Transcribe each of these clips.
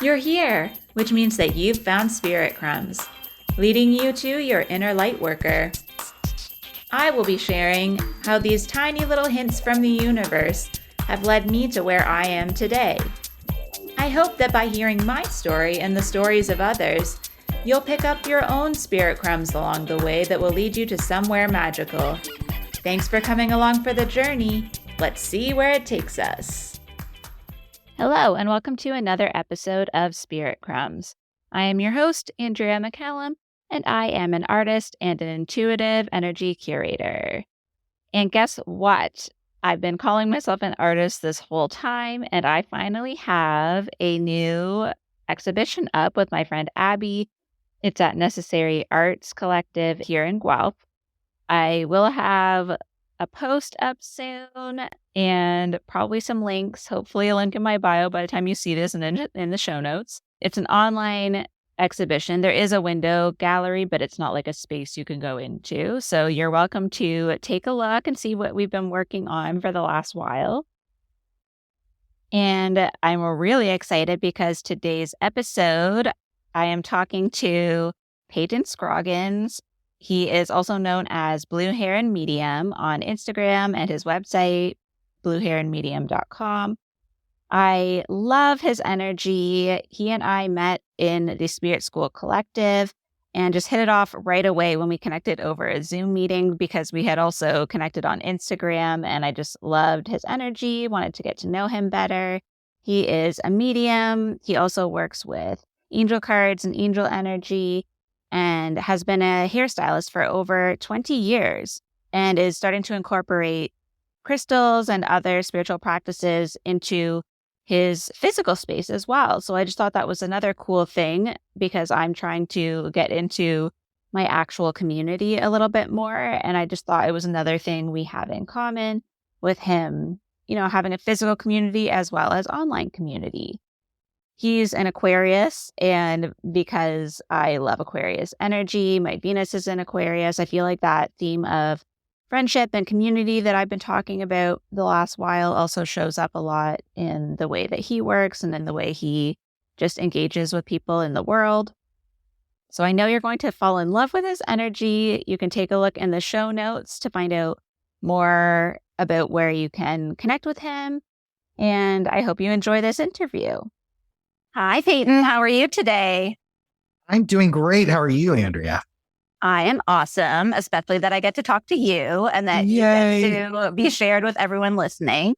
You're here, which means that you've found Spirit Crumbs, leading you to your inner light worker. I will be sharing how these tiny little hints from the universe have led me to where I am today. I hope that by hearing my story and the stories of others, you'll pick up your own spirit crumbs along the way that will lead you to somewhere magical. Thanks for coming along for the journey. Let's see where it takes us. Hello, and welcome to another episode of Spirit Crumbs. I am your host, Andrea McCallum, and I am an artist and an intuitive energy curator. And guess what? I've been calling myself an artist this whole time, and I finally have a new exhibition up with my friend Abby. It's at Necessary Arts Collective here in Guelph. I will have a post up soon and probably some links, hopefully a link in my bio by the time you see this and in the show notes. It's an online exhibition. There is a window gallery, but it's not like a space you can go into. So you're welcome to take a look and see what we've been working on for the last while. And I'm really excited because today's episode, I am talking to Payton Scroggins. He is also known as Blue Heron Medium on Instagram and his website, blueheronmedium.com. I love his energy. He and I met in the Spirit School Collective and just hit it off right away when we connected over a Zoom meeting because we had also connected on Instagram, and I just loved his energy, wanted to get to know him better. He is a medium. He also works with angel cards and angel energy, and has been a hairstylist for over 20 years and is starting to incorporate crystals and other spiritual practices into his physical space as well. So I just thought that was another cool thing because I'm trying to get into my actual community a little bit more. And I just thought it was another thing we have in common with him, having a physical community as well as online community. He's an Aquarius, and because I love Aquarius energy, my Venus is in Aquarius, I feel like that theme of friendship and community that I've been talking about the last while also shows up a lot in the way that he works and in the way he just engages with people in the world. So I know you're going to fall in love with his energy. You can take a look in the show notes to find out more about where you can connect with him. And I hope you enjoy this interview. Hi, Payton. How are you today? I'm doing great. How are you, Andrea? I am awesome, especially that I get to talk to you and that you get to be shared with everyone listening.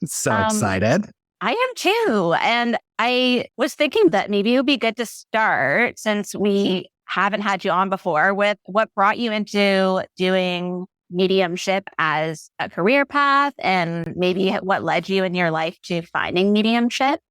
So excited. I am too. And I was thinking that maybe it would be good to start, since we haven't had you on before, with what brought you into doing mediumship as a career path and maybe what led you in your life to finding mediumship.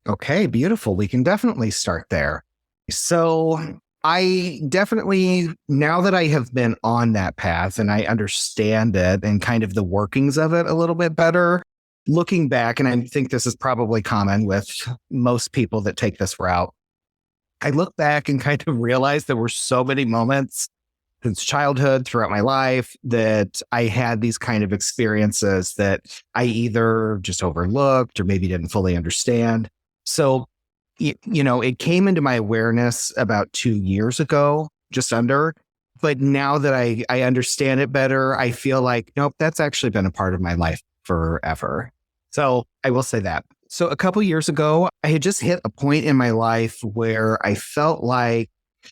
Okay, beautiful. We can definitely start there. So I definitely, now that I have been on that path and I understand it and kind of the workings of it a little bit better, looking back, and I think this is probably common with most people that take this route, I look back and kind of realize there were so many moments since childhood throughout my life that I had these kind of experiences that I either just overlooked or maybe didn't fully understand. So, it came into my awareness about 2 years ago, just under. But now that I understand it better, I feel like, nope, that's actually been a part of my life forever. So I will say that. So a couple years ago, I had just hit a point in my life where I felt like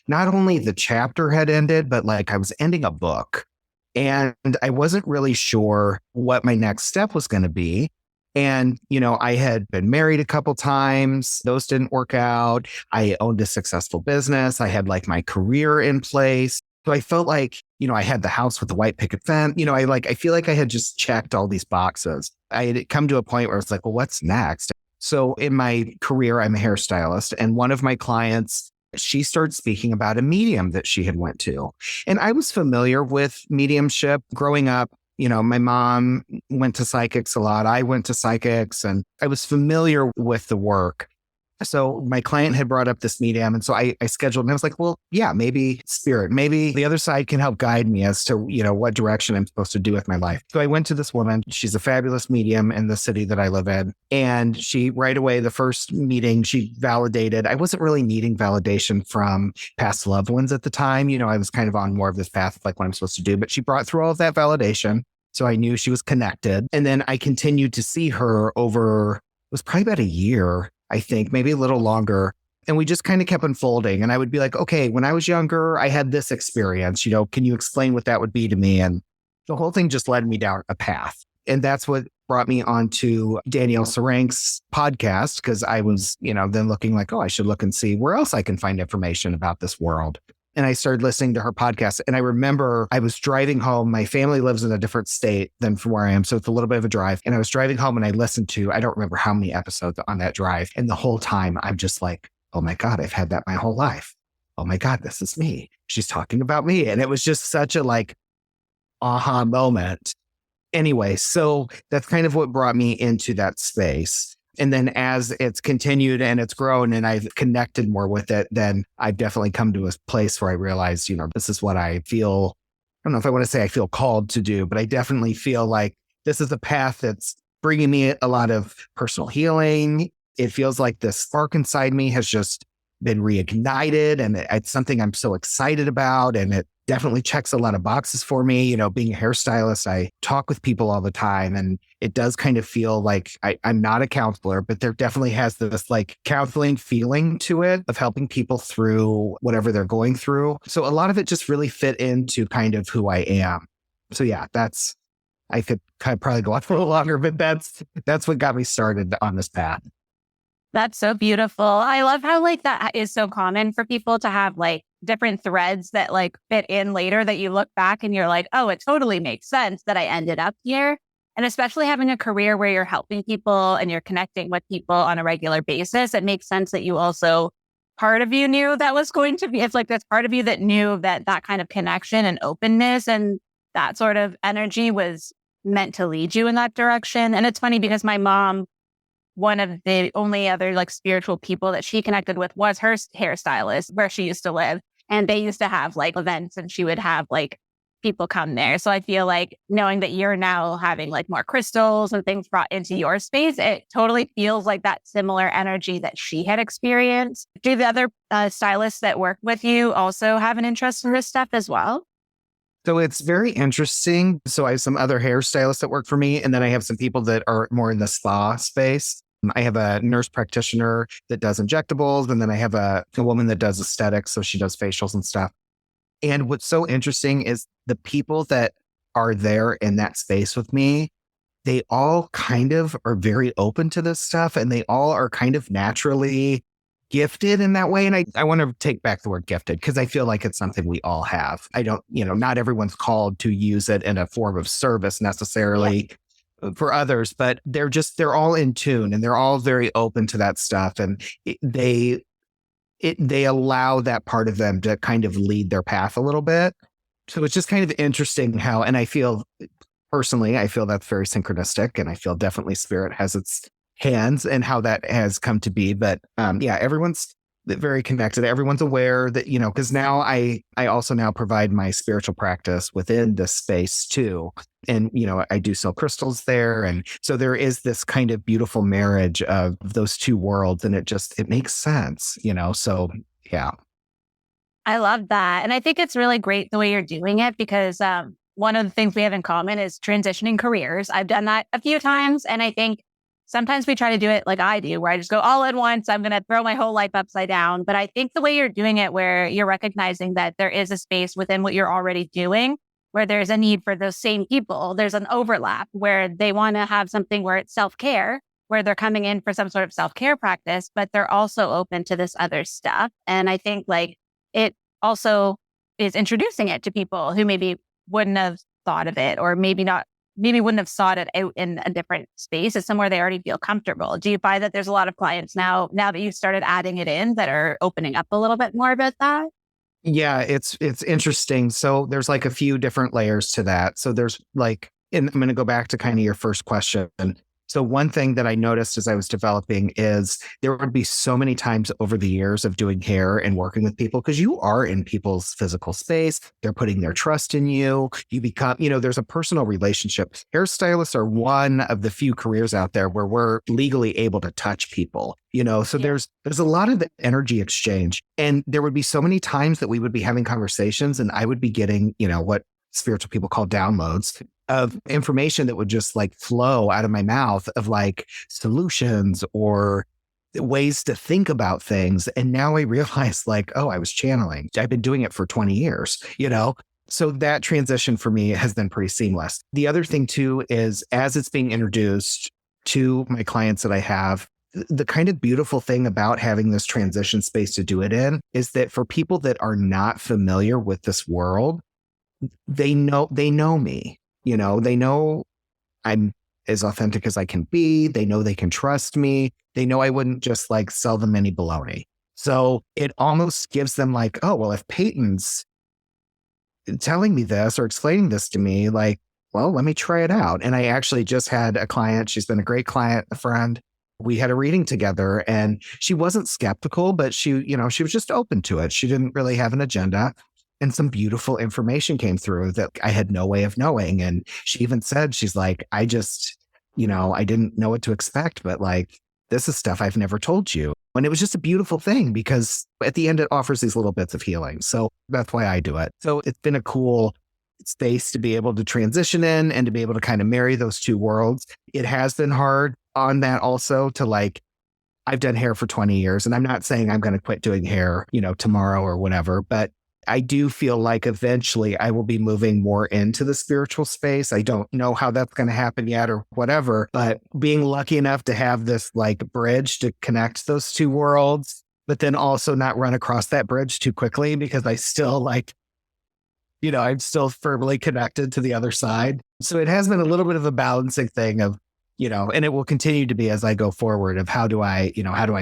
not only the chapter had ended, but like I was ending a book. And I wasn't really sure what my next step was going to be. And, I had been married a couple times. Those didn't work out. I owned a successful business. I had like my career in place. So I felt like, I had the house with the white picket fence. I feel like I had just checked all these boxes. I had come to a point where it's like, well, what's next? So in my career, I'm a hairstylist. And one of my clients, she started speaking about a medium that she had went to. And I was familiar with mediumship growing up. My mom went to psychics a lot. I went to psychics and I was familiar with the work. So my client had brought up this medium. And so I scheduled and I was like, well, yeah, maybe spirit, maybe the other side can help guide me as to, what direction I'm supposed to do with my life. So I went to this woman. She's a fabulous medium in the city that I live in. And she right away, the first meeting, she validated. I wasn't really needing validation from past loved ones at the time. I was kind of on more of this path of like what I'm supposed to do, but she brought through all of that validation. So I knew she was connected. And then I continued to see her over, it was probably about a year, I think, maybe a little longer. And we just kind of kept unfolding. And I would be like, okay, when I was younger, I had this experience, can you explain what that would be to me? And the whole thing just led me down a path. And that's what brought me onto Danielle Sarank's podcast, because I was, then looking like, oh, I should look and see where else I can find information about this world. And I started listening to her podcast. And I remember I was driving home. My family lives in a different state than from where I am. So it's a little bit of a drive. And I was driving home and I listened to, I don't remember how many episodes on that drive. And the whole time I'm just like, oh my God, I've had that my whole life. Oh my God, this is me. She's talking about me. And it was just such a aha moment. Anyway, so that's kind of what brought me into that space. And then as it's continued and it's grown and I've connected more with it, then I've definitely come to a place where I realize, this is what I feel. I don't know if I want to say I feel called to do, but I definitely feel like this is a path that's bringing me a lot of personal healing. It feels like the spark inside me has just been reignited, and it's something I'm so excited about. And it definitely checks a lot of boxes for me. Being a hairstylist, I talk with people all the time, and it does kind of feel like I'm not a counselor, but there definitely has this counseling feeling to it of helping people through whatever they're going through. So a lot of it just really fit into kind of who I am. So yeah, I could probably go on for a little longer, but that's what got me started on this path. That's so beautiful. I love how that is so common for people to have different threads that fit in later that you look back and you're like, oh, it totally makes sense that I ended up here. And especially having a career where you're helping people and you're connecting with people on a regular basis, it makes sense that you also, part of you knew that was going to be, it's that's part of you that knew that kind of connection and openness and that sort of energy was meant to lead you in that direction. And it's funny because my mom, one of the only other spiritual people that she connected with was her hairstylist where she used to live. And they used to have events and she would have people come there. So I feel knowing that you're now having more crystals and things brought into your space, it totally feels like that similar energy that she had experienced. Do the other stylists that work with you also have an interest in this stuff as well? So it's very interesting. So I have some other hairstylists that work for me, and then I have some people that are more in the spa space. I have a nurse practitioner that does injectables, and then I have a woman that does aesthetics. So she does facials and stuff. And what's so interesting is the people that are there in that space with me, they all kind of are very open to this stuff, and they all are kind of naturally gifted in that way. And I want to take back the word gifted because I feel like it's something we all have. I don't, not everyone's called to use it in a form of service necessarily. Yeah. For others, but they're all in tune and they're all very open to that stuff. And they allow that part of them to kind of lead their path a little bit. So it's just kind of interesting how, and I feel personally, I feel that's very synchronistic, and I feel definitely spirit has its hands and how that has come to be. But yeah, everyone's very connected. Everyone's aware that, because now I also now provide my spiritual practice within this space too. And, I do sell crystals there. And so there is this kind of beautiful marriage of those two worlds, and it makes sense, so yeah. I love that. And I think it's really great the way you're doing it because one of the things we have in common is transitioning careers. I've done that a few times. And I think sometimes we try to do it like I do, where I just go all at once. I'm going to throw my whole life upside down. But I think the way you're doing it, where you're recognizing that there is a space within what you're already doing, where there's a need for those same people, there's an overlap where they want to have something where it's self-care, where they're coming in for some sort of self-care practice, but they're also open to this other stuff. And I think it also is introducing it to people who maybe wouldn't have thought of it, or maybe wouldn't have sought it out in a different space. It's somewhere they already feel comfortable. Do you find that there's a lot of clients now that you've started adding it in that are opening up a little bit more about that? Yeah, it's interesting. So there's a few different layers to that. So there's and I'm going to go back to kind of your first question. So one thing that I noticed as I was developing is there would be so many times over the years of doing hair and working with people, because you are in people's physical space. They're putting their trust in you. You become, there's a personal relationship. Hairstylists are one of the few careers out there where we're legally able to touch people, so there's a lot of the energy exchange. And there would be so many times that we would be having conversations and I would be getting, what spiritual people call downloads of information that would just like flow out of my mouth of like solutions or ways to think about things. And now I realize like, oh, I was channeling. I've been doing it for 20 years, So that transition for me has been pretty seamless. The other thing too is as it's being introduced to my clients that I have, the kind of beautiful thing about having this transition space to do it in is that for people that are not familiar with this world, they know me. They know I'm as authentic as I can be. They know they can trust me. They know I wouldn't just like sell them any baloney. So it almost gives them like, oh, well, if Payton's telling me this or explaining this to me, like, well, let me try it out. And I actually just had a client. She's been a great client, a friend. We had a reading together and she wasn't skeptical, but she was just open to it. She didn't really have an agenda. And some beautiful information came through that I had no way of knowing. And she even said, she's like, I just, I didn't know what to expect, but like, this is stuff I've never told you. And it was just a beautiful thing because at the end, it offers these little bits of healing. So that's why I do it. So it's been a cool space to be able to transition in and to be able to kind of marry those two worlds. It has been hard on that also to like, I've done hair for 20 years and I'm not saying I'm going to quit doing hair, tomorrow or whatever, but I do feel like eventually I will be moving more into the spiritual space. I don't know how that's going to happen yet or whatever, but being lucky enough to have this like bridge to connect those two worlds, but then also not run across that bridge too quickly because I still like, I'm still firmly connected to the other side. So it has been a little bit of a balancing thing of, and it will continue to be as I go forward of how do I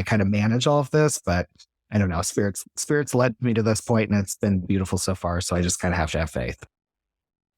kind of manage all of this, but I don't know, spirits led me to this point and it's been beautiful so far. So I just kind of have to have faith.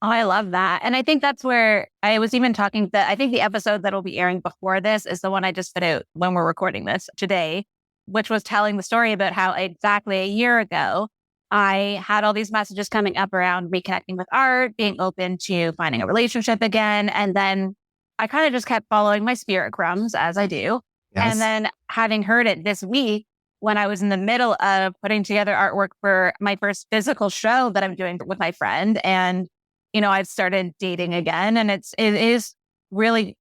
Oh, I love that. And I think that's where I was even talking that I think the episode that will be airing before this is the one I just put out when we're recording this today, which was telling the story about how exactly a year ago, I had all these messages coming up around reconnecting with art, being open to finding a relationship again. And then I kind of just kept following my spirit crumbs as I do. Yes. And then having heard it this week, when I was in the middle of putting together artwork for my first physical show that I'm doing with my friend. And, I've started dating again. And it is really,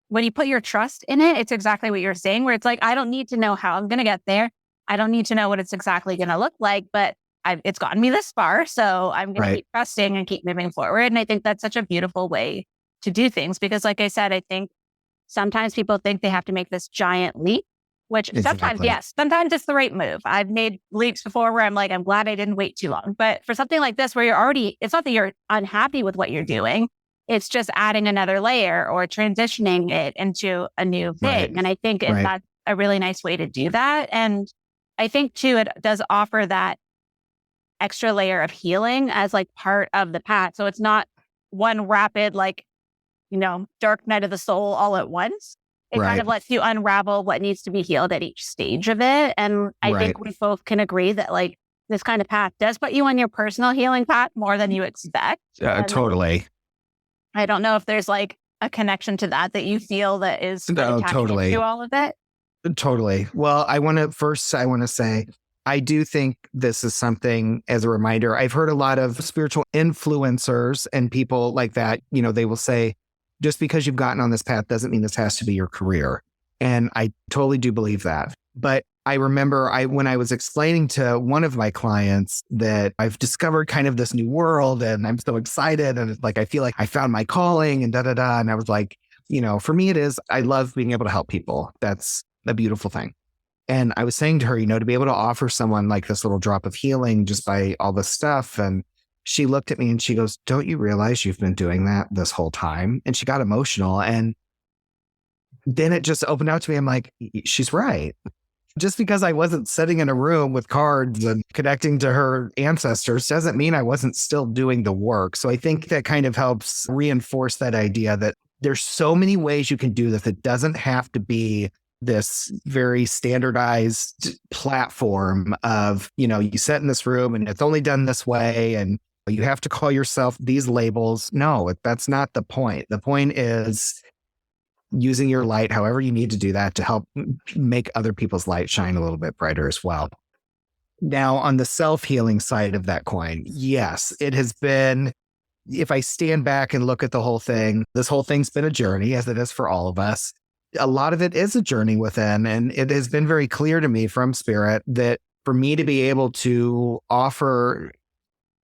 when you put your trust in it, it's exactly what you're saying, where it's like, I don't need to know how I'm going to get there. I don't need to know what it's exactly going to look like, but it's gotten me this far. So I'm going to keep trusting and keep moving forward. And I think that's such a beautiful way to do things because like I said, I think sometimes people think they have to make this giant leap. Which sometimes, yes, sometimes it's the right move. I've made leaps before where I'm like, I'm glad I didn't wait too long. But for something like this, where it's not that you're unhappy with what you're doing. It's just adding another layer or transitioning it into a new thing. Right. And I think that's a really nice way to do that. And I think too, it does offer that extra layer of healing as like part of the path. So it's not one rapid, like, dark night of the soul all at once. It kind of lets you unravel what needs to be healed at each stage of it. And I think we both can agree that like this kind of path does put you on your personal healing path more than you expect. Totally. I don't know if there's like a connection to that you feel that is totally into all of it. Totally. Well, I want to say, I do think this is something as a reminder. I've heard a lot of spiritual influencers and people like that, they will say, just because you've gotten on this path doesn't mean this has to be your career. And I totally do believe that. But I remember when I was explaining to one of my clients that I've discovered kind of this new world and I'm so excited. And it's like, I feel like I found my calling and da-da-da. And I was like, for me, it is, I love being able to help people. That's a beautiful thing. And I was saying to her, to be able to offer someone like this little drop of healing just by all this stuff. And she looked at me and she goes, don't you realize you've been doing that this whole time? And she got emotional. And then it just opened out to me. I'm like, she's right. Just because I wasn't sitting in a room with cards and connecting to her ancestors doesn't mean I wasn't still doing the work. So I think that kind of helps reinforce that idea that There's so many ways you can do this. It doesn't have to be this very standardized platform of, you sit in this room and it's only done this way and you have to call yourself these labels. No, that's not the point. The point is using your light however you need to do that to help make other people's light shine a little bit brighter as well. Now, on the self-healing side of that coin, yes, it has been, if I stand back and look at the whole thing, this whole thing's been a journey, as it is for all of us. A lot of it is a journey within, and it has been very clear to me from Spirit that for me to be able to offer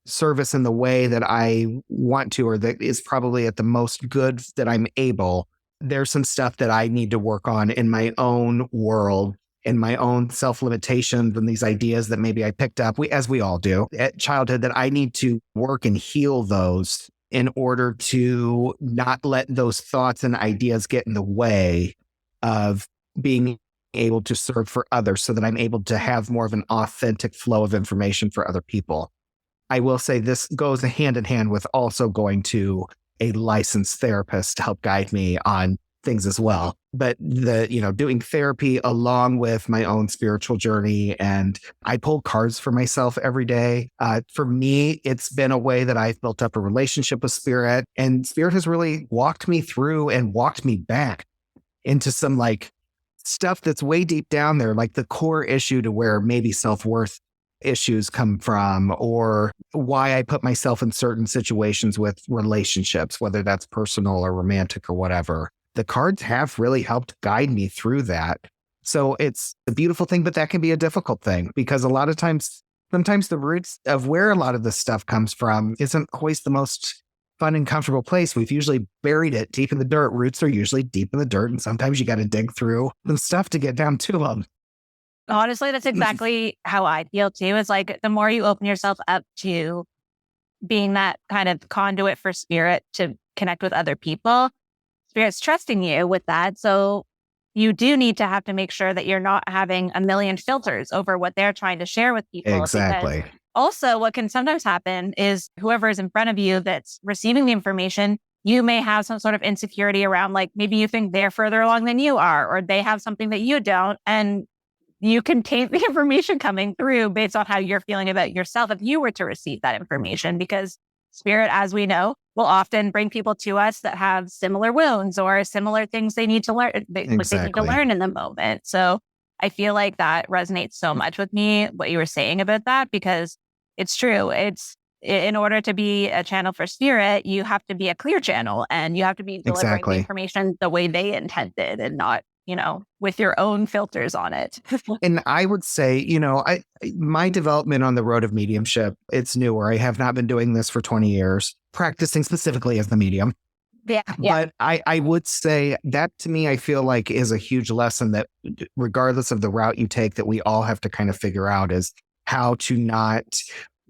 service in the way that I want to, or that is probably at the most good that I'm able, there's some stuff that I need to work on in my own world, in my own self-limitations and these ideas that maybe I picked up, as we all do at childhood, that I need to work and heal those in order to not let those thoughts and ideas get in the way of being able to serve for others, so that I'm able to have more of an authentic flow of information for other people. I will say this goes hand in hand with also going to a licensed therapist to help guide me on things as well. But doing therapy along with my own spiritual journey, and I pull cards for myself every day. For me, it's been a way that I've built up a relationship with Spirit, and Spirit has really walked me through and walked me back into some stuff that's way deep down there, like the core issue to where maybe self-worth issues come from, or why I put myself in certain situations with relationships, whether that's personal or romantic or whatever. The cards have really helped guide me through that. So it's a beautiful thing, but that can be a difficult thing, because a lot of times, sometimes the roots of where a lot of this stuff comes from isn't always the most fun and comfortable place. We've usually buried it deep in the dirt. Roots are usually deep in the dirt, and sometimes you got to dig through some stuff to get down to them. Honestly, that's exactly how I feel too. It's like the more you open yourself up to being that kind of conduit for Spirit to connect with other people, Spirit's trusting you with that. So you do need to have to make sure that you're not having a million filters over what they're trying to share with people. Exactly. Because also, what can sometimes happen is whoever is in front of you that's receiving the information, you may have some sort of insecurity around, maybe you think they're further along than you are, or they have something that you don't. And you can taint the information coming through based on how you're feeling about yourself if you were to receive that information, because Spirit, as we know, will often bring people to us that have similar wounds or similar things they need to learn. They need to learn in the moment. So I feel like that resonates so much with me, what you were saying about that, because it's true. It's in order to be a channel for Spirit, you have to be a clear channel, and you have to be delivering the information the way they intended, and not with your own filters on it. And I would say, my development on the road of mediumship, it's newer. I have not been doing this for 20 years, practicing specifically as the medium. Yeah. But I would say that, to me, I feel like is a huge lesson that regardless of the route you take, that we all have to kind of figure out, is how to not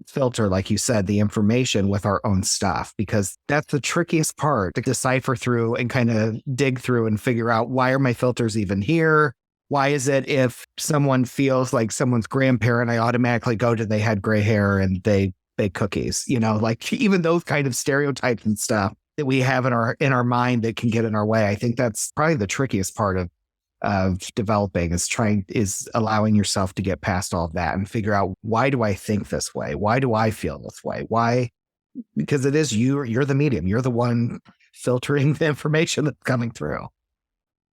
filter, like you said, the information with our own stuff, because that's the trickiest part, to decipher through and kind of dig through and figure out, why are my filters even here? Why is it if someone feels like someone's grandparent, I automatically go to they had gray hair and they bake cookies, even those kind of stereotypes and stuff that we have in our mind that can get in our way. I think that's probably the trickiest part of developing, is allowing yourself to get past all of that and figure out, why do I think this way? Why do I feel this way? Why? Because it is you're the medium. You're the one filtering the information that's coming through.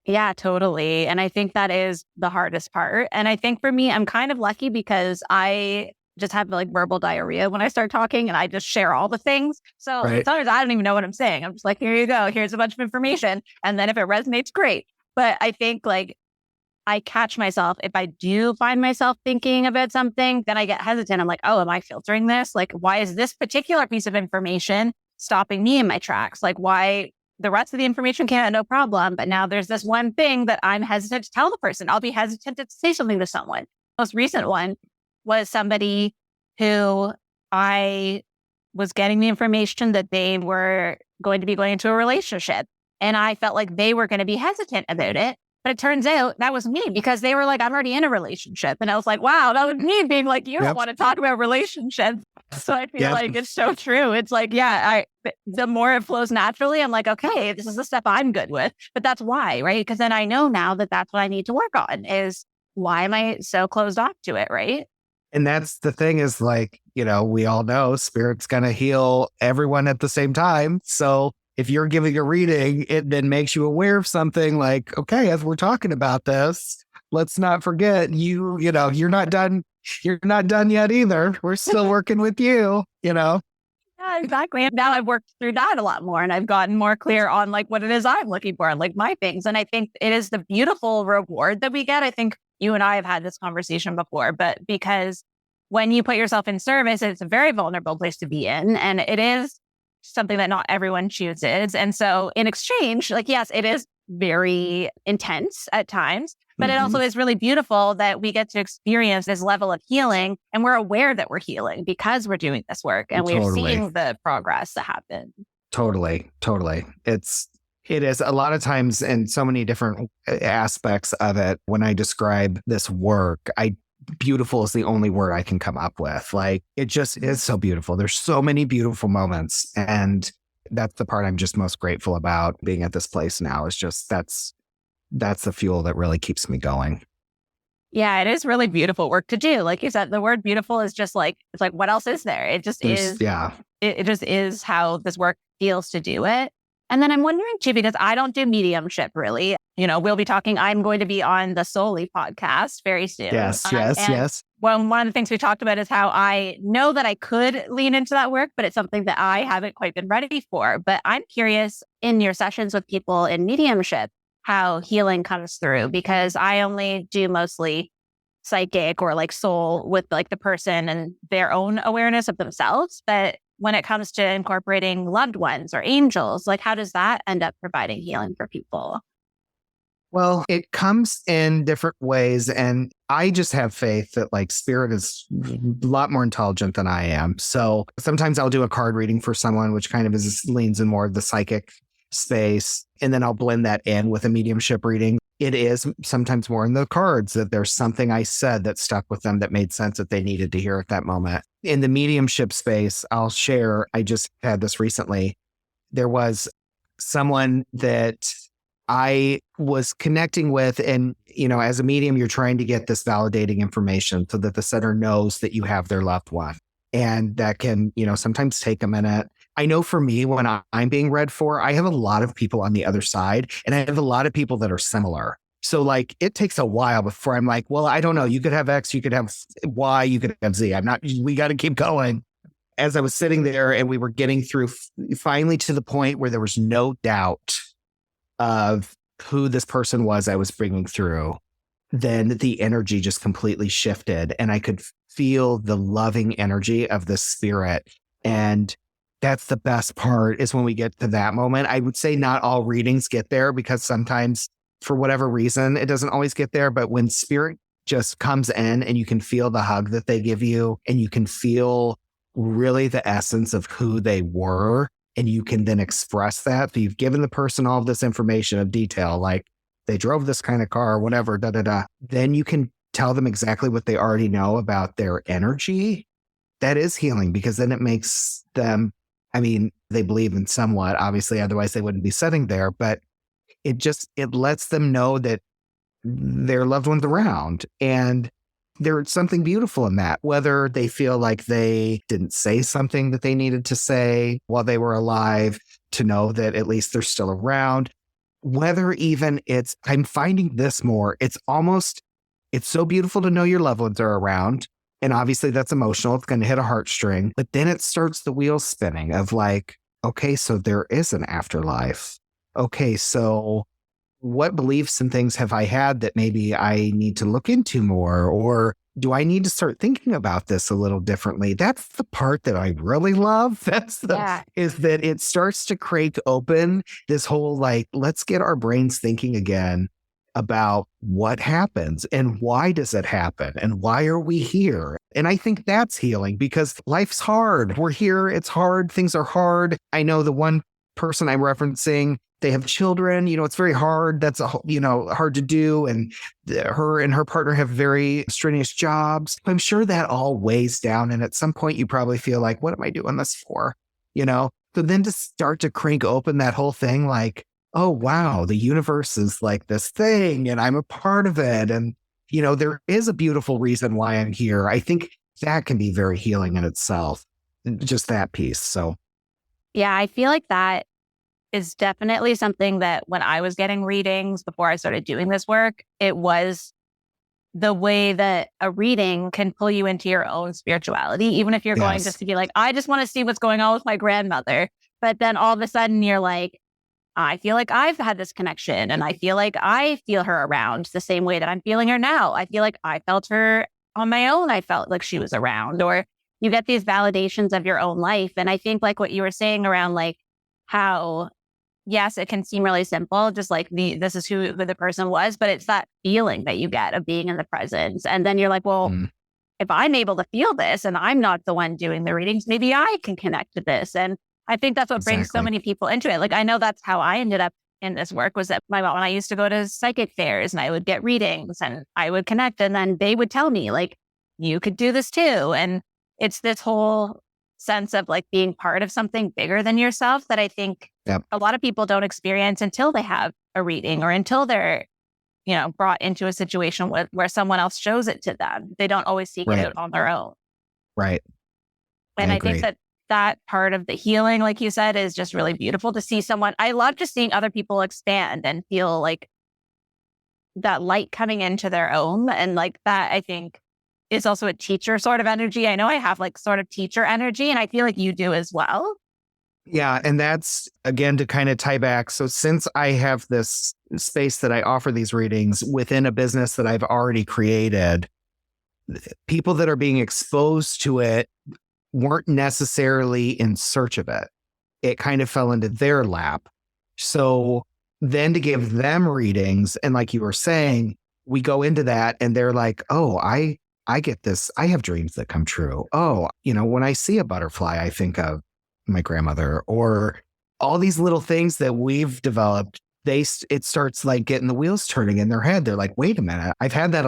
Yeah, totally. And I think that is the hardest part. And I think for me, I'm kind of lucky because I just have verbal diarrhea when I start talking, and I just share all the things. So sometimes I don't even know what I'm saying. I'm just like, here you go. Here's a bunch of information. And then if it resonates, great. But I think I catch myself, if I do find myself thinking about something, then I get hesitant. I'm like, oh, am I filtering this? Why is this particular piece of information stopping me in my tracks? Why the rest of the information came out, no problem. But now there's this one thing that I'm hesitant to tell the person. I'll be hesitant to say something to someone. Most recent one was somebody who I was getting the information that they were going to be going into a relationship. And I felt like they were going to be hesitant about it. But it turns out that was me because they were like, I'm already in a relationship. And I was like, wow, that was me being like, you don't want to talk about relationships. So I feel like it's so true. It's like, the more it flows naturally, I'm like, okay, this is the stuff I'm good with. But that's why, right? Because then I know now that that's what I need to work on is why am I so closed off to it, right? And that's the thing is like, we all know spirit's going to heal everyone at the same time. So if you're giving a reading, it then makes you aware of something like, okay, as we're talking about this, let's not forget you're not done. You're not done yet either. We're still working with you. Yeah, exactly. And now I've worked through that a lot more and I've gotten more clear on like what it is I'm looking for and like my things. And I think it is the beautiful reward that we get. I think you and I have had this conversation before, but because when you put yourself in service, it's a very vulnerable place to be in. And it is something that not everyone chooses. And so in exchange, like, yes, it is very intense at times, but it also is really beautiful that we get to experience this level of healing and we're aware that we're healing because we're doing this work and we're seeing the progress that happens. Totally. It is a lot of times in so many different aspects of it. When I describe this work, beautiful is the only word I can come up with. Like, it just is so beautiful. There's so many beautiful moments. And that's the part I'm just most grateful about being at this place now is just that's the fuel that really keeps me going. Yeah, it is really beautiful work to do. Like you said, the word beautiful is just like, it's like, what else is there? It just is. Yeah. It just is how this work feels to do it. And then I'm wondering too, because I don't do mediumship really. We'll be talking, I'm going to be on the Solely podcast very soon. Yes. Well, one of the things we talked about is how I know that I could lean into that work, but it's something that I haven't quite been ready for. But I'm curious in your sessions with people in mediumship, how healing comes through, because I only do mostly psychic or like soul with like the person and their own awareness of themselves. But when it comes to incorporating loved ones or angels, like how does that end up providing healing for people? Well, it comes in different ways. And I just have faith that like spirit is a lot more intelligent than I am. So sometimes I'll do a card reading for someone, which kind of leans in more of the psychic space. And then I'll blend that in with a mediumship reading. It is sometimes more in the cards that there's something I said that stuck with them that made sense that they needed to hear at that moment. In the mediumship space, I'll share, I just had this recently. There was someone that I was connecting with, and, as a medium, you're trying to get this validating information so that the setter knows that you have their loved one. And that can, sometimes take a minute. I know for me, when I'm being read for, I have a lot of people on the other side and I have a lot of people that are similar. So like, it takes a while before I'm like, well, I don't know. You could have X, you could have Y, you could have Z. We got to keep going. As I was sitting there and we were getting through finally to the point where there was no doubt of who this person was I was bringing through, then the energy just completely shifted and I could feel the loving energy of the spirit. And that's the best part is when we get to that moment. I would say not all readings get there because sometimes for whatever reason, it doesn't always get there. But when spirit just comes in and you can feel the hug that they give you and you can feel really the essence of who they were and you can then express that. So you've given the person all of this information of detail, like they drove this kind of car or whatever, Then you can tell them exactly what they already know about their energy. That is healing because then it makes them, they believe in somewhat, obviously, otherwise they wouldn't be sitting there, but it lets them know that their loved one's around. And there's something beautiful in that, whether they feel like they didn't say something that they needed to say while they were alive, to know that at least they're still around, whether even I'm finding this more, it's so beautiful to know your loved ones are around. And obviously that's emotional. It's going to hit a heartstring, but then it starts the wheels spinning of like, okay, so there is an afterlife. Okay, so what beliefs and things have I had that maybe I need to look into more? Or do I need to start thinking about this a little differently? That's the part that I really love. Is that it starts to crank open this whole, like, let's get our brains thinking again about what happens and why does it happen and why are we here? And I think that's healing because life's hard. We're here. It's hard. Things are hard. I know the one person I'm referencing, they have children, it's very hard. That's hard to do. And her and her partner have very strenuous jobs. I'm sure that all weighs down. And at some point you probably feel like, what am I doing this for? So then to start to crank open that whole thing, like, oh, wow, the universe is like this thing and I'm a part of it. And, there is a beautiful reason why I'm here. I think that can be very healing in itself, just that piece. So, yeah, I feel like that is definitely something that when I was getting readings before I started doing this work, it was the way that a reading can pull you into your own spirituality, even if you're going just to be like, I just want to see what's going on with my grandmother. But then all of a sudden you're like, I feel like I've had this connection and I feel like I feel her around the same way that I'm feeling her now. I feel like I felt her on my own. I felt like she was around, or you get these validations of your own life. And I think like what you were saying around like how, yes, it can seem really simple, just like this is who the person was, but it's that feeling that you get of being in the presence. And then you're like, well, if I'm able to feel this and I'm not the one doing the readings, maybe I can connect to this. And I think that's what brings so many people into it. Like, I know that's how I ended up in this work, was that my mom, when I used to go to psychic fairs and I would get readings and I would connect, and then they would tell me like, you could do this too. And it's this whole sense of like being part of something bigger than yourself that I think a lot of people don't experience until they have a reading or until they're, brought into a situation where someone else shows it to them. They don't always seek it out on their own. Right. And I think that part of the healing, like you said, is just really beautiful to see someone. I love just seeing other people expand and feel like that light coming into their own. And like that, I think, is also a teacher sort of energy. I know I have like sort of teacher energy, and I feel like you do as well. Yeah. And that's, again, to kind of tie back. So since I have this space that I offer these readings within a business that I've already created, people that are being exposed to it weren't necessarily in search of it. It kind of fell into their lap. So then to give them readings, and like you were saying, we go into that and they're like, oh, I get this. I have dreams that come true. Oh, when I see a butterfly, I think of my grandmother, or all these little things that we've developed. It starts like getting the wheels turning in their head. They're like, wait a minute. I've had that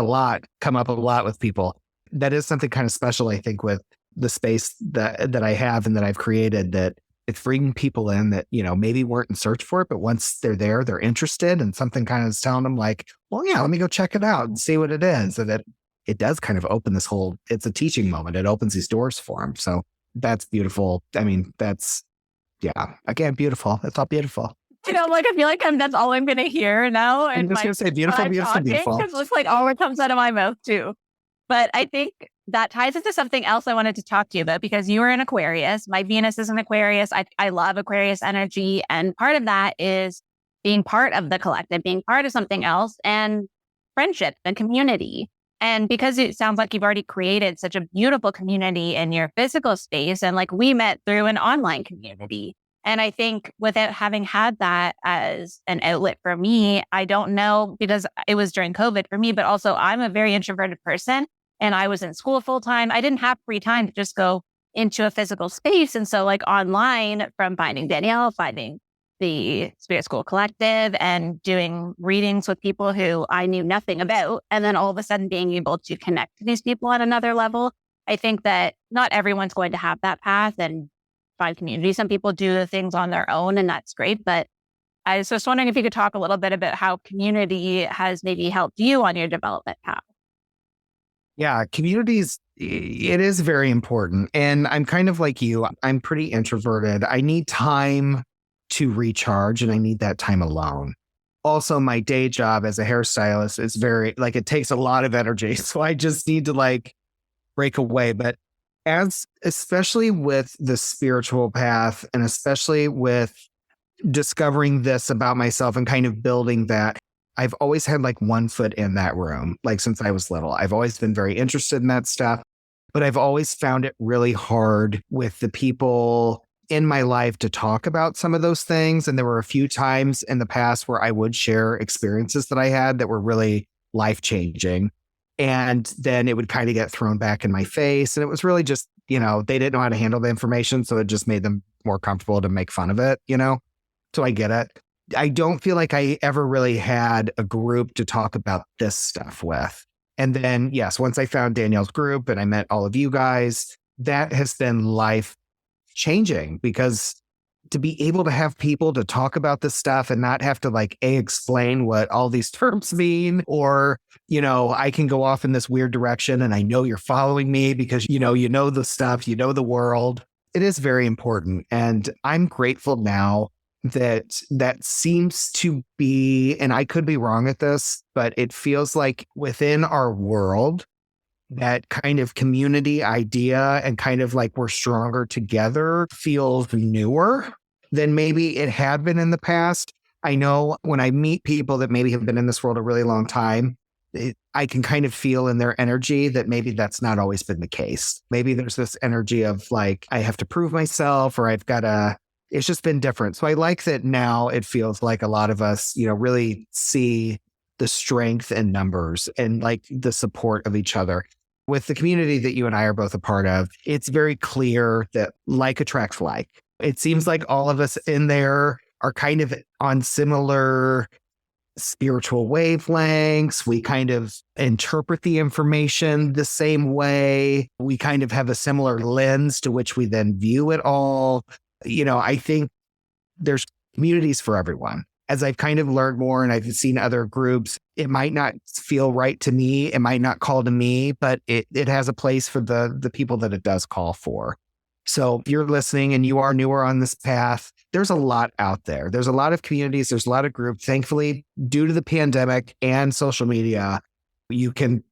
come up a lot with people. That is something kind of special, I think, with the space that I have and that I've created, that it's bringing people in that, maybe weren't in search for it, but once they're there, they're interested, and something kind of is telling them like, well, yeah, let me go check it out and see what it is. And that it does kind of open this whole, it's a teaching moment. It opens these doors for them. So that's beautiful. I mean, again, beautiful. It's all beautiful. Like, I feel like that's all I'm going to hear now. I'm just going to say beautiful, beautiful, beautiful. Because it's like all what comes out of my mouth too. But I think that ties into something else I wanted to talk to you about, because you were an Aquarius. My Venus is an Aquarius. I love Aquarius energy. And part of that is being part of the collective, being part of something else, and friendship and community. And because it sounds like you've already created such a beautiful community in your physical space, and like we met through an online community. And I think without having had that as an outlet for me, I don't know, because it was during COVID for me, but also I'm a very introverted person and I was in school full time. I didn't have free time to just go into a physical space. And so like online, from finding Danielle, finding the Spirit School Collective, and doing readings with people who I knew nothing about, and then all of a sudden being able to connect to these people at another level. I think that not everyone's going to have that path and find community. Some people do the things on their own, and that's great. But I was just wondering if you could talk a little bit about how community has maybe helped you on your development path. Yeah, communities, it is very important. And I'm kind of like you. I'm pretty introverted. I need time to recharge, and I need that time alone. Also, my day job as a hairstylist is very, like, it takes a lot of energy. So I just need to like break away. But especially with the spiritual path, and especially with discovering this about myself and kind of building that, I've always had like one foot in that room, like since I was little. I've always been very interested in that stuff, but I've always found it really hard with the people in my life to talk about some of those things. And there were a few times in the past where I would share experiences that I had that were really life-changing. And then it would kind of get thrown back in my face. And it was really just, they didn't know how to handle the information. So it just made them more comfortable to make fun of it, So I get it. I don't feel like I ever really had a group to talk about this stuff with. And then, yes, once I found Danielle's group and I met all of you guys, that has been life changing, because to be able to have people to talk about this stuff and not have to explain what all these terms mean, or, I can go off in this weird direction and I know you're following me because, you know the stuff, you know the world. It is very important. And I'm grateful now that seems to be, and I could be wrong at this, but it feels like within our world, that kind of community idea and kind of like we're stronger together feels newer than maybe it had been in the past. I know when I meet people that maybe have been in this world a really long time, I can kind of feel in their energy that maybe that's not always been the case. Maybe there's this energy of I have to prove myself, or it's just been different. So I like that now it feels like a lot of us, really see the strength in numbers and the support of each other. With the community that you and I are both a part of, it's very clear that like attracts like. It seems like all of us in there are kind of on similar spiritual wavelengths. We kind of interpret the information the same way. We kind of have a similar lens to which we then view it all. I think there's communities for everyone. As I've kind of learned more and I've seen other groups, it might not feel right to me. It might not call to me, but it has a place for the people that it does call for. So if you're listening and you are newer on this path, there's a lot out there. There's a lot of communities. There's a lot of groups. Thankfully, due to the pandemic and social media, you can't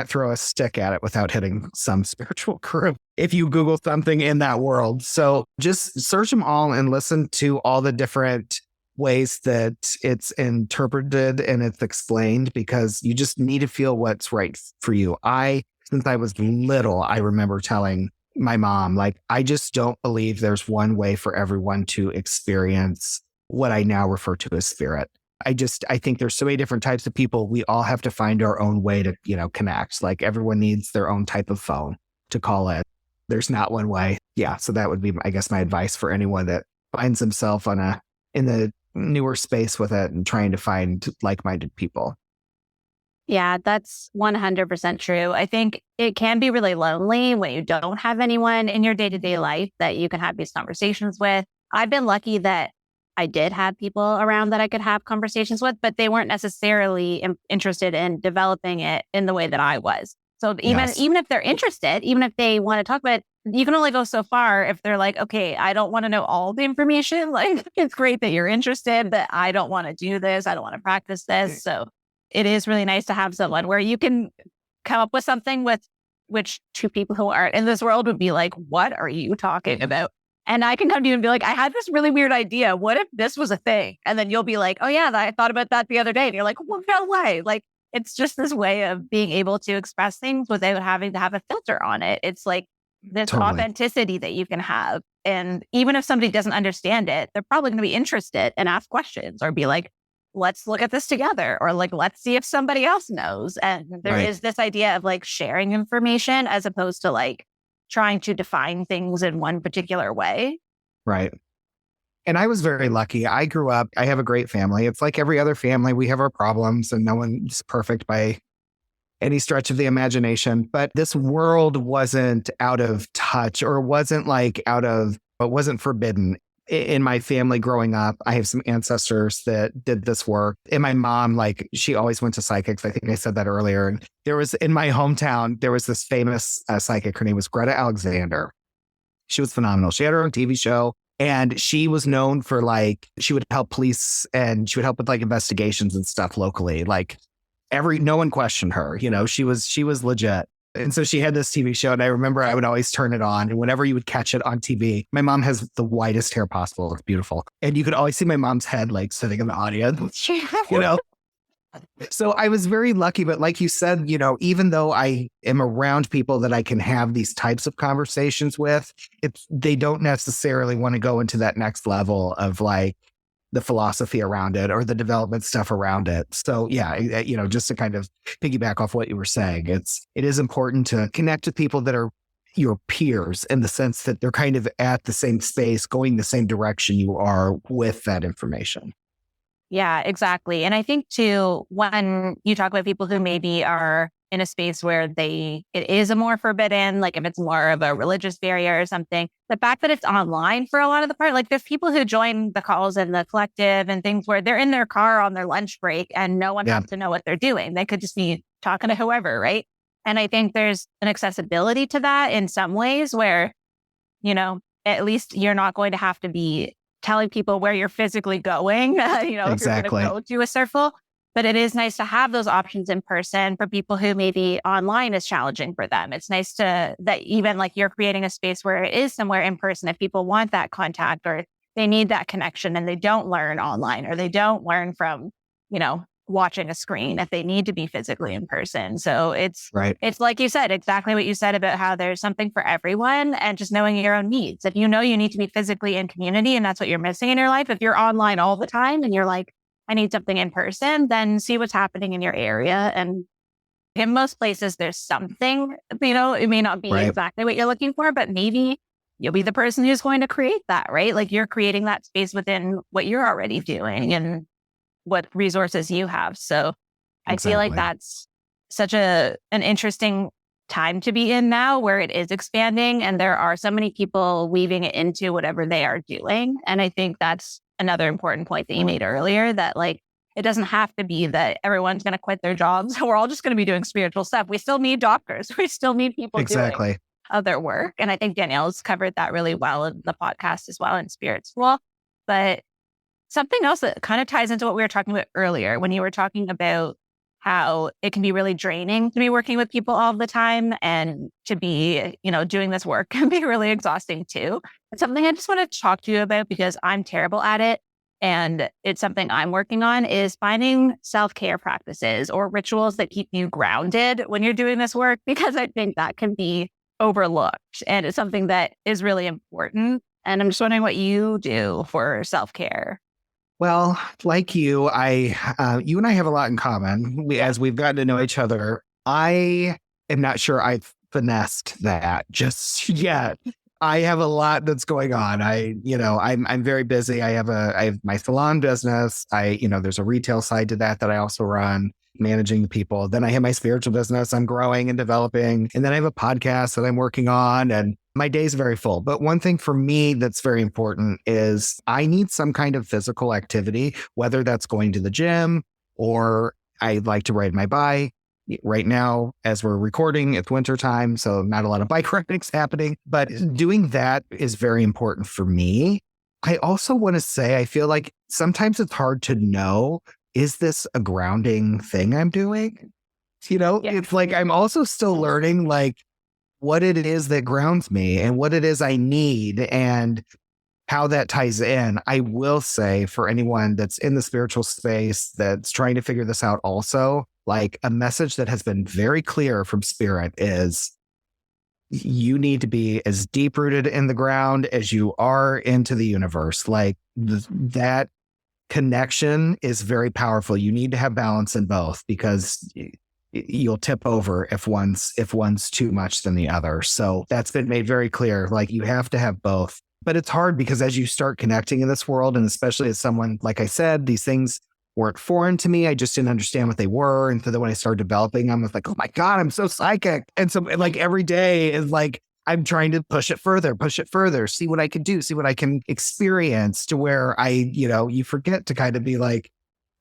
throw a stick at it without hitting some spiritual group if you Google something in that world. So just search them all and listen to all the different ways that it's interpreted and it's explained, because you just need to feel what's right for you. Since I was little, I remember telling my mom, I just don't believe there's one way for everyone to experience what I now refer to as spirit. I think there's so many different types of people. We all have to find our own way to, connect. Everyone needs their own type of phone to call it. There's not one way. Yeah. So that would be, I guess, my advice for anyone that finds himself in the newer space with it and trying to find like-minded people. Yeah, that's 100% true. I think it can be really lonely when you don't have anyone in your day-to-day life that you can have these conversations with. I've been lucky that I did have people around that I could have conversations with, but they weren't necessarily interested in developing it in the way that I was. So even if they're interested, even if they want to talk about it, you can only go so far if they're like, okay, I don't want to know all the information. It's great that you're interested, but I don't want to do this. I don't want to practice this. So it is really nice to have someone where you can come up with something with which two people who aren't in this world would be like, what are you talking about? And I can come to you and be like, I had this really weird idea. What if this was a thing? And then you'll be like, oh yeah, I thought about that the other day. And you're like, well, no way. It's just this way of being able to express things without having to have a filter on it. It's this Totally. authenticity that you can have. And even if somebody doesn't understand it, they're probably going to be interested and ask questions or be like, let's look at this together, or let's see if somebody else knows. And there is this idea of sharing information as opposed to trying to define things in one particular way. Right. And I was very lucky. I grew up, I have a great family. It's like every other family. We have our problems and no one's perfect by any stretch of the imagination. But this world wasn't out of touch, or wasn't it wasn't forbidden. In my family growing up, I have some ancestors that did this work. And my mom, she always went to psychics. I think I said that earlier. And in my hometown, there was this famous psychic. Her name was Greta Alexander. She was phenomenal. She had her own TV show, and she was known for she would help police, and she would help with investigations and stuff locally. No one questioned her. She was legit. And so she had this TV show, and I remember I would always turn it on. And whenever you would catch it on TV, my mom has the whitest hair possible. It's beautiful. And you could always see my mom's head sitting in the audience, So I was very lucky. But like you said, even though I am around people that I can have these types of conversations with, they don't necessarily want to go into that next level of the philosophy around it or the development stuff around it. So yeah, just to kind of piggyback off what you were saying, it is important to connect with people that are your peers, in the sense that they're kind of at the same space, going the same direction you are with that information. Yeah, exactly. And I think too, when you talk about people who maybe are in a space where it is a more forbidden, like if it's more of a religious barrier or something, the fact that it's online for a lot of the part, like there's people who join the calls in the collective and things where they're in their car on their lunch break and no one Yeah, has to know what they're doing. They could just be talking to whoever, right? And I think there's an accessibility to that in some ways where, at least you're not going to have to be telling people where you're physically going, if you're going to exactly. go to a circle. But it is nice to have those options in person for people who maybe online is challenging for them. It's nice that even like you're creating a space where it is somewhere in person if people want that contact or they need that connection and they don't learn online or they don't learn from, watching a screen if they need to be physically in person. So Right. it's like you said, exactly what you said about how there's something for everyone and just knowing your own needs. If you know you need to be physically in community and that's what you're missing in your life, if you're online all the time and you're like, I need something in person, then see what's happening in your area. And in most places, there's something, it may not be Right. exactly what you're looking for, but maybe you'll be the person who's going to create that, right? Like you're creating that space within what you're already doing and what resources you have. So I feel like Exactly. that's such an interesting time to be in now where it is expanding and there are so many people weaving it into whatever they are doing. And I think that's another important point that you made earlier that like, it doesn't have to be that everyone's going to quit their jobs. We're all just going to be doing spiritual stuff. We still need doctors. We still need people doing Exactly. other work. And I think Danielle's covered that really well in the podcast as well in Spirit School. But something else that kind of ties into what we were talking about earlier when you were talking about how it can be really draining to be working with people all the time and to be, doing this work can be really exhausting too. It's something I just want to talk to you about because I'm terrible at it. And it's something I'm working on is finding self-care practices or rituals that keep you grounded when you're doing this work, because I think that can be overlooked and it's something that is really important. And I'm just wondering what you do for self-care. Well, like you, you and I have a lot in common. As we've gotten to know each other, I am not sure I've finessed that just yet. I have a lot that's going on. I'm very busy. I have my salon business. There's a retail side to that I also run, managing the people. Then I have my spiritual business I'm growing and developing. And then I have a podcast that I'm working on, and my day's very full. But one thing for me that's very important is I need some kind of physical activity, whether that's going to the gym or I like to ride my bike. Right now, as we're recording, it's wintertime, so not a lot of bike riding's happening. But doing that is very important for me. I also want to say, I feel like sometimes it's hard to know, is this a grounding thing I'm doing? Yeah. It's like I'm also still learning like what it is that grounds me and what it is I need and how that ties in. I will say for anyone that's in the spiritual space that's trying to figure this out also, like a message that has been very clear from spirit is you need to be as deep rooted in the ground as you are into the universe. Like that connection is very powerful. You need to have balance in both because you'll tip over if one's too much than the other. So that's been made very clear. Like you have to have both. But it's hard because as you start connecting in this world, and especially as someone, like I said, these things weren't foreign to me. I just didn't understand what they were. And so then when I started developing them, I was like, oh my God, I'm so psychic. And so like every day is like, I'm trying to push it further, see what I can do, see what I can experience to where you forget to kind of be like,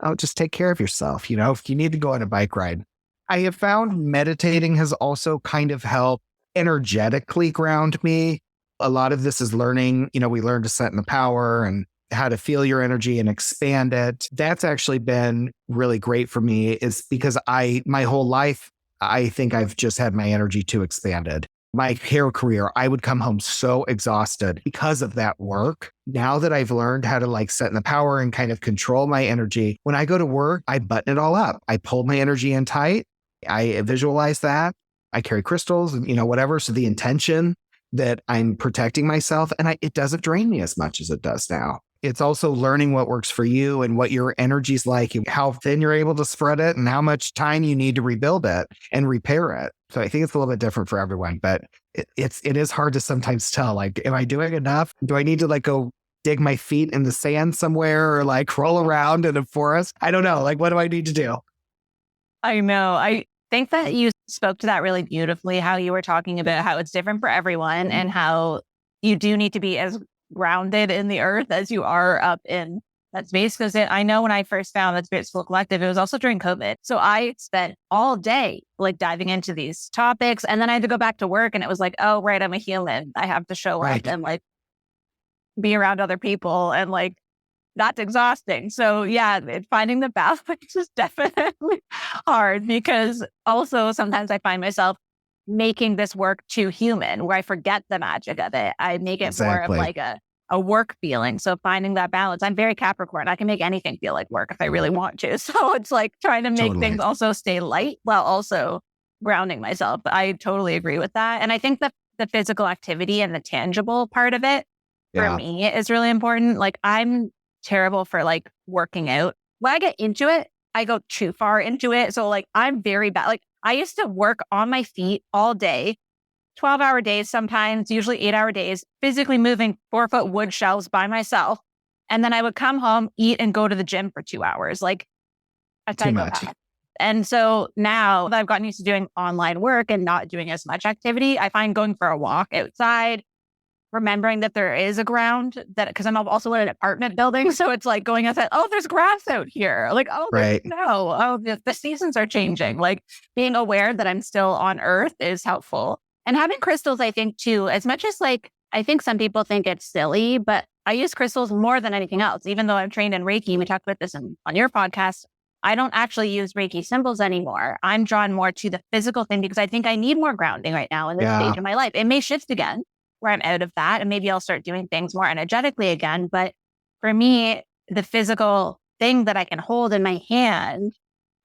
oh, just take care of yourself. If you need to go on a bike ride. I have found meditating has also kind of helped energetically ground me. A lot of this is learning, we learn to set in the power and how to feel your energy and expand it. That's actually been really great for me is because my whole life, I think I've just had my energy too expanded. My hair career, I would come home so exhausted because of that work. Now that I've learned how to like set in the power and kind of control my energy, when I go to work, I button it all up. I pull my energy in tight. I visualize that. I carry crystals and, whatever. So the intention that I'm protecting myself and it doesn't drain me as much as it does now. It's also learning what works for you and what your energy's like, and how thin you're able to spread it and how much time you need to rebuild it and repair it. So I think it's a little bit different for everyone, but it is hard to sometimes tell, like, am I doing enough? Do I need to like go dig my feet in the sand somewhere or like roll around in a forest? I don't know. Like, what do I need to do? I know. I think that you spoke to that really beautifully, how you were talking about how it's different for everyone and how you do need to be as grounded in the earth as you are up in that space. Because I know when I first found that Spirit School Collective, it was also during COVID. So I spent all day like diving into these topics. And then I had to go back to work and it was like, oh, right, I'm a human. I have to show up and like be around other people and like, that's exhausting. So yeah, finding the balance is definitely hard because also sometimes I find myself making this work too human where I forget the magic of it. I make it more of like a work feeling. So finding that balance, I'm very Capricorn. I can make anything feel like work if I really want to. So it's like trying to make things also stay light while also grounding myself. I totally agree with that. And I think that the physical activity and the tangible part of it for me is really important. Like I'm terrible for like working out. When I get into it, I go too far into it. So like I'm very bad. Like I used to work on my feet all day, 12-hour days sometimes, usually 8-hour days, physically moving 4-foot wood shelves by myself. And then I would come home, eat, and go to the gym for 2 hours. Like a psychopath. And so now that I've gotten used to doing online work and not doing as much activity, I find going for a walk outside, remembering that there is a ground that, because I'm also in an apartment building. So it's like going outside, oh, there's grass out here. Like, oh, the seasons are changing. Like being aware that I'm still on earth is helpful. And having crystals, I think too, as much as like, I think some people think it's silly, but I use crystals more than anything else. Even though I'm trained in Reiki, we talked about this on your podcast, I don't actually use Reiki symbols anymore. I'm drawn more to the physical thing because I think I need more grounding right now in this stage of my life. It may shift again where I'm out of that and maybe I'll start doing things more energetically again. But for me, the physical thing that I can hold in my hand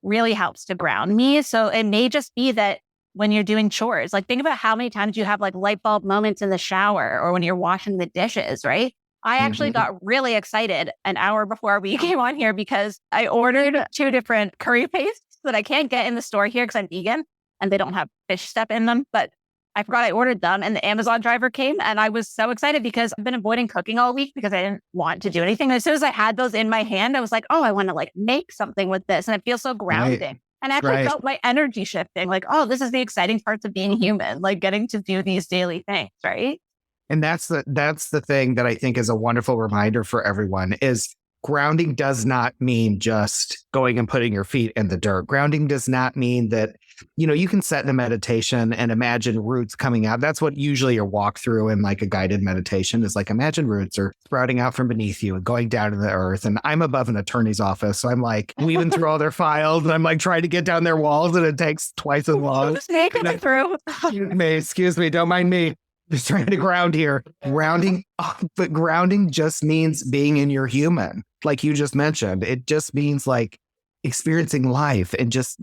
really helps to ground me. So it may just be that when you're doing chores, like think about how many times you have like light bulb moments in the shower or when you're washing the dishes, right? I actually got really excited an hour before we came on here because I ordered 2 different curry pastes that I can't get in the store here because I'm vegan and they don't have fish step in them. But I forgot I ordered them and the Amazon driver came and I was so excited because I've been avoiding cooking all week because I didn't want to do anything. And as soon as I had those in my hand, I was like, oh, I want to like make something with this. And it feels so grounding. And I actually felt my energy shifting like, oh, this is the exciting parts of being human, like getting to do these daily things, right? And that's the thing that I think is a wonderful reminder for everyone is grounding does not mean just going and putting your feet in the dirt. Grounding does not mean that, you can set in a meditation and imagine roots coming out. That's what usually your walkthrough in like a guided meditation is like, imagine roots are sprouting out from beneath you and going down to the earth. And I'm above an attorney's office. So I'm like weaving through all their files and I'm like trying to get down their walls and it takes twice as long. Excuse me, don't mind me. Just trying to ground here. But grounding just means being in your human. Like you just mentioned, it just means like experiencing life and just,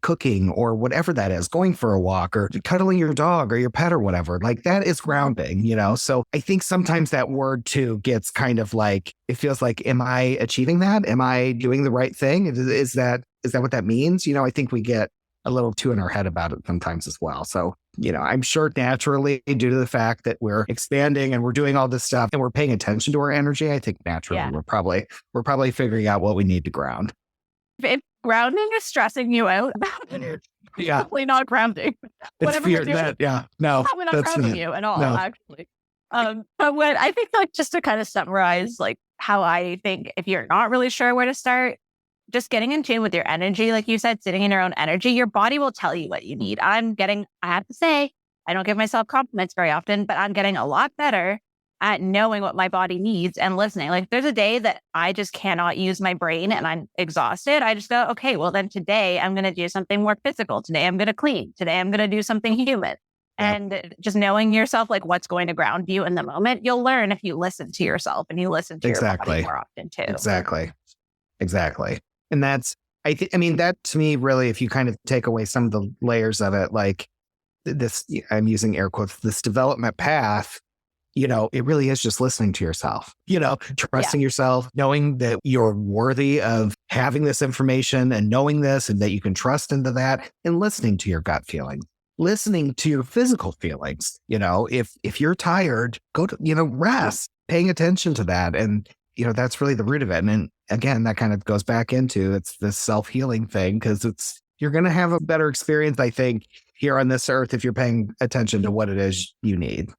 cooking or whatever that is, going for a walk or cuddling your dog or your pet or whatever. Like that is grounding, So I think sometimes that word too gets kind of like, it feels like, am I achieving that? Am I doing the right thing? Is that what that means? I think we get a little too in our head about it sometimes as well. So, I'm sure naturally due to the fact that we're expanding and we're doing all this stuff and we're paying attention to our energy, I think naturally we're probably figuring out what we need to ground. If grounding is stressing you out, probably not grounding. It's fear that, no. Probably not grounding you at all, actually. But what I think like just to kind of summarize like how I think if you're not really sure where to start, just getting in tune with your energy, like you said, sitting in your own energy, your body will tell you what you need. I have to say, I don't give myself compliments very often, but I'm getting a lot better at knowing what my body needs and listening. Like if there's a day that I just cannot use my brain and I'm exhausted, I just go, okay, well then today I'm going to do something more physical. Today I'm going to clean. Today I'm going to do something human. And just knowing yourself, like what's going to ground you in the moment, you'll learn if you listen to yourself and you listen to your body more often too. Exactly. And that's, that to me, really, if you kind of take away some of the layers of it, like this, I'm using air quotes, this development path, it really is just listening to yourself, trusting yourself, knowing that you're worthy of having this information and knowing this and that you can trust into that and listening to your gut feeling, listening to your physical feelings. If you're tired, go to, rest. paying attention to that. And, that's really the root of it. And then, again, that kind of goes back into it's this self-healing thing, because you're going to have a better experience, I think, here on this earth if you're paying attention to what it is you need.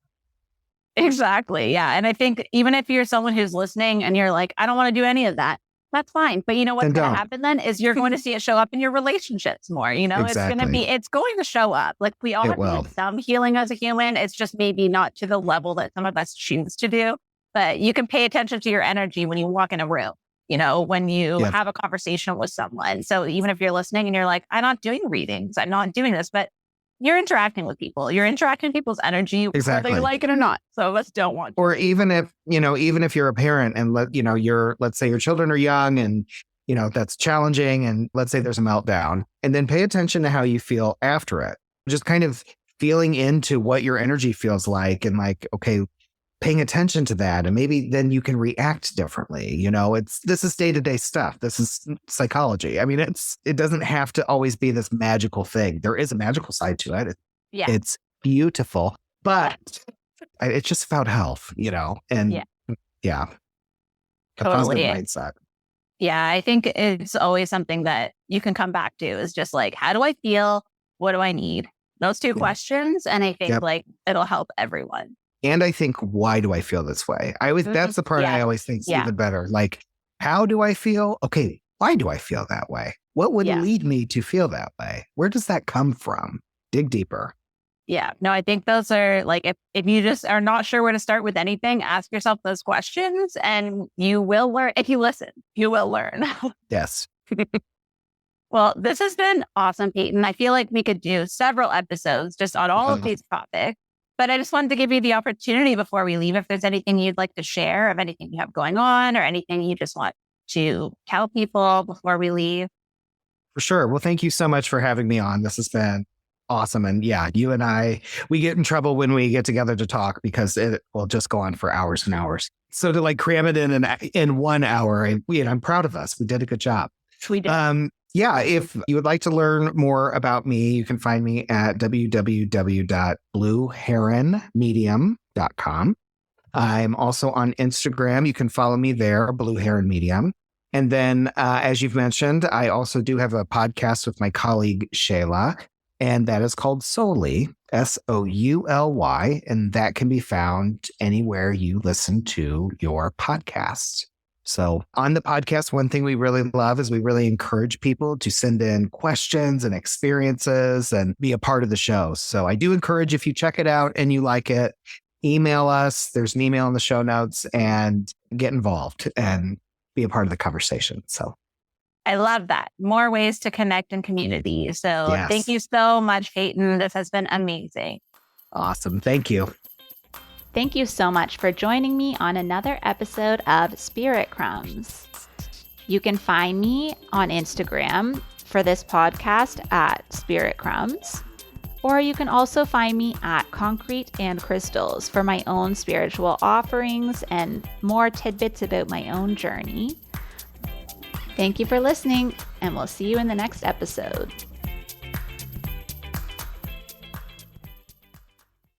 Exactly. Yeah. And I think even if you're someone who's listening and you're like, I don't want to do any of that, that's fine. But you know what's going to happen then is you're going to see it show up in your relationships more. Exactly. It's going to show up. Like we all have some healing as a human. It's just maybe not to the level that some of us choose to do. But you can pay attention to your energy when you walk in a room, when you have a conversation with someone. So even if you're listening and you're like, I'm not doing readings, I'm not doing this, but you're interacting with people. You're interacting with people's energy, exactly, whether you like it or not. So let's don't want to. Or even if you're a parent and let's say your children are young and, that's challenging. And let's say there's a meltdown, and then pay attention to how you feel after it. Just kind of feeling into what your energy feels like, and like, okay, paying attention to that. And maybe then you can react differently. This is day-to-day stuff. This is psychology. I mean, it doesn't have to always be this magical thing. There is a magical side to it. It's beautiful, but it's just about health, and a positive mindset. Yeah. I think it's always something that you can come back to is just like, how do I feel? What do I need? Those two questions. And I think like it'll help everyone. And I think, why do I feel this way? That's the part I always think is even better. Like, how do I feel? Okay, why do I feel that way? What would lead me to feel that way? Where does that come from? Dig deeper. Yeah, no, I think those are like, if you just are not sure where to start with anything, ask yourself those questions and you will learn. If you listen, you will learn. Yes. Well, this has been awesome, Payton. I feel like we could do several episodes just on all of these topics. But I just wanted to give you the opportunity before we leave, if there's anything you'd like to share of anything you have going on or anything you just want to tell people before we leave. For sure. Well, thank you so much for having me on. This has been awesome. And yeah, you and I, we get in trouble when we get together to talk because it will just go on for hours and hours. So to like cram it in 1 hour, I'm proud of us. We did a good job. We did. Yeah, if you would like to learn more about me, you can find me at www.blueheronmedium.com. I'm also on Instagram. You can follow me there, Blue Heron Medium. And then, as you've mentioned, I also do have a podcast with my colleague, Shayla, and that is called Souly, Souly, and that can be found anywhere you listen to your podcasts. So on the podcast, one thing we really love is we really encourage people to send in questions and experiences and be a part of the show. So I do encourage, if you check it out and you like it, email us. There's an email in the show notes, and get involved and be a part of the conversation. So I love that. More ways to connect in community. So Thank you so much, Payton. This has been amazing. Awesome. Thank you. Thank you so much for joining me on another episode of Spirit Crumbs. You can find me on Instagram for this podcast at Spirit Crumbs, or you can also find me at Concrete and Crystals for my own spiritual offerings and more tidbits about my own journey. Thank you for listening, and we'll see you in the next episode.